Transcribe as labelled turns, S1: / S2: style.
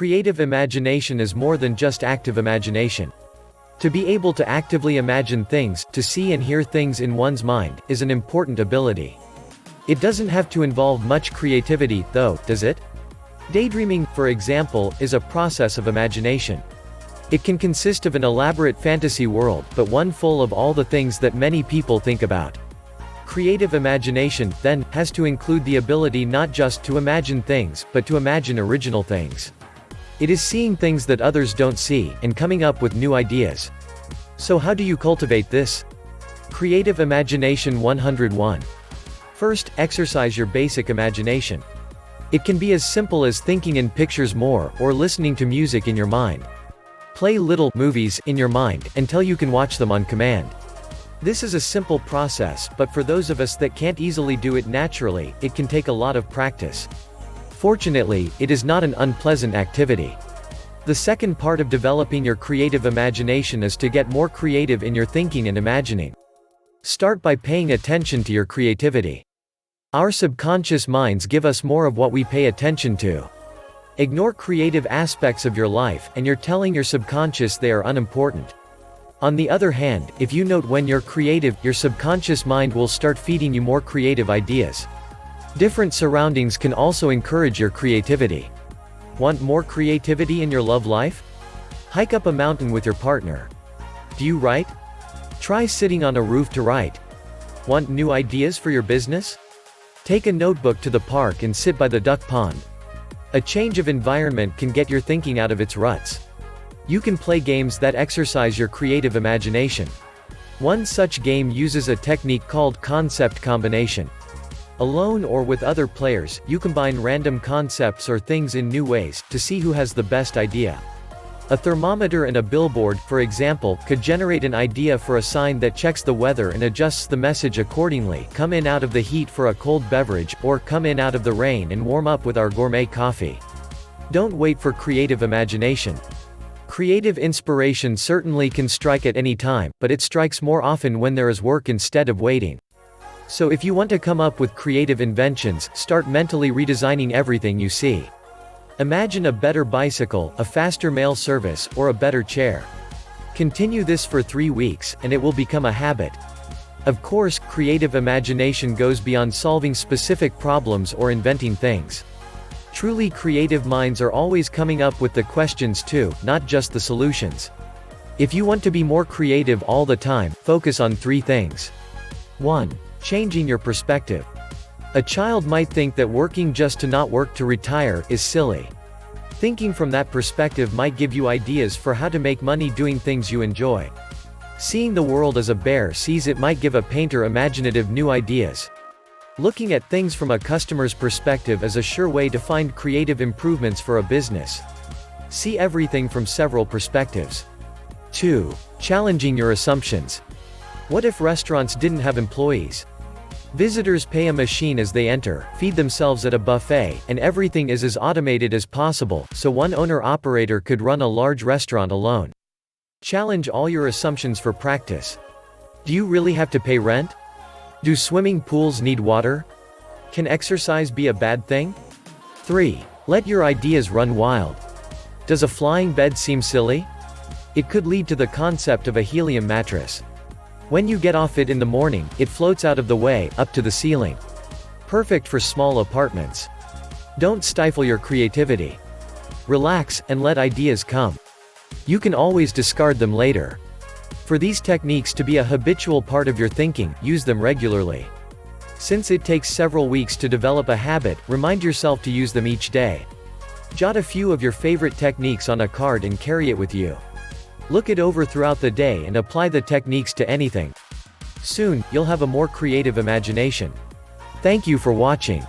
S1: Creative imagination is more than just active imagination. To be able to actively imagine things, to see and hear things in one's mind, is an important ability. It doesn't have to involve much creativity, though, does it? Daydreaming, for example, is a process of imagination. It can consist of an elaborate fantasy world, but one full of all the things that many people think about. Creative imagination, then, has to include the ability not just to imagine things, but to imagine original things. It is seeing things that others don't see, and coming up with new ideas. So how do you cultivate this? Creative Imagination 101. First, exercise your basic imagination. It can be as simple as thinking in pictures more, or listening to music in your mind. Play little movies in your mind, until you can watch them on command. This is a simple process, but for those of us that can't easily do it naturally, it can take a lot of practice. Fortunately, it is not an unpleasant activity. The second part of developing your creative imagination is to get more creative in your thinking and imagining. Start by paying attention to your creativity. Our subconscious minds give us more of what we pay attention to. Ignore creative aspects of your life, and you're telling your subconscious they are unimportant. On the other hand, if you note when you're creative, your subconscious mind will start feeding you more creative ideas. Different surroundings can also encourage your creativity. Want more creativity in your love life? Hike up a mountain with your partner. Do you write? Try sitting on a roof to write. Want new ideas for your business? Take a notebook to the park and sit by the duck pond. A change of environment can get your thinking out of its ruts. You can play games that exercise your creative imagination. One such game uses a technique called concept combination. Alone or with other players, you combine random concepts or things in new ways, to see who has the best idea. A thermometer and a billboard, for example, could generate an idea for a sign that checks the weather and adjusts the message accordingly. Come in out of the heat for a cold beverage, or come in out of the rain and warm up with our gourmet coffee. Don't wait for creative imagination. Creative inspiration certainly can strike at any time, but it strikes more often when there is work instead of waiting. So if you want to come up with creative inventions, start mentally redesigning everything you see. Imagine a better bicycle, a faster mail service, or a better chair. Continue this for 3 weeks, and it will become a habit. Of course, creative imagination goes beyond solving specific problems or inventing things. Truly creative minds are always coming up with the questions too, not just the solutions. If you want to be more creative all the time, focus on 3 things. 1. Changing your perspective. A child might think that working just to not work to retire is silly. Thinking from that perspective might give you ideas for how to make money doing things you enjoy. Seeing the world as a bear sees it might give a painter imaginative new ideas. Looking at things from a customer's perspective is a sure way to find creative improvements for a business. See everything from several perspectives. 2. Challenging your assumptions. What if restaurants didn't have employees? Visitors pay a machine as they enter, feed themselves at a buffet, and everything is as automated as possible, so one owner-operator could run a large restaurant alone. Challenge all your assumptions for practice. Do you really have to pay rent? Do swimming pools need water? Can exercise be a bad thing? 3. Let your ideas run wild. Does a flying bed seem silly? It could lead to the concept of a helium mattress. When you get off it in the morning, it floats out of the way, up to the ceiling. Perfect for small apartments. Don't stifle your creativity. Relax, and let ideas come. You can always discard them later. For these techniques to be a habitual part of your thinking, use them regularly. Since it takes several weeks to develop a habit, remind yourself to use them each day. Jot a few of your favorite techniques on a card and carry it with you. Look it over throughout the day and apply the techniques to anything. Soon, you'll have a more creative imagination. Thank you for watching.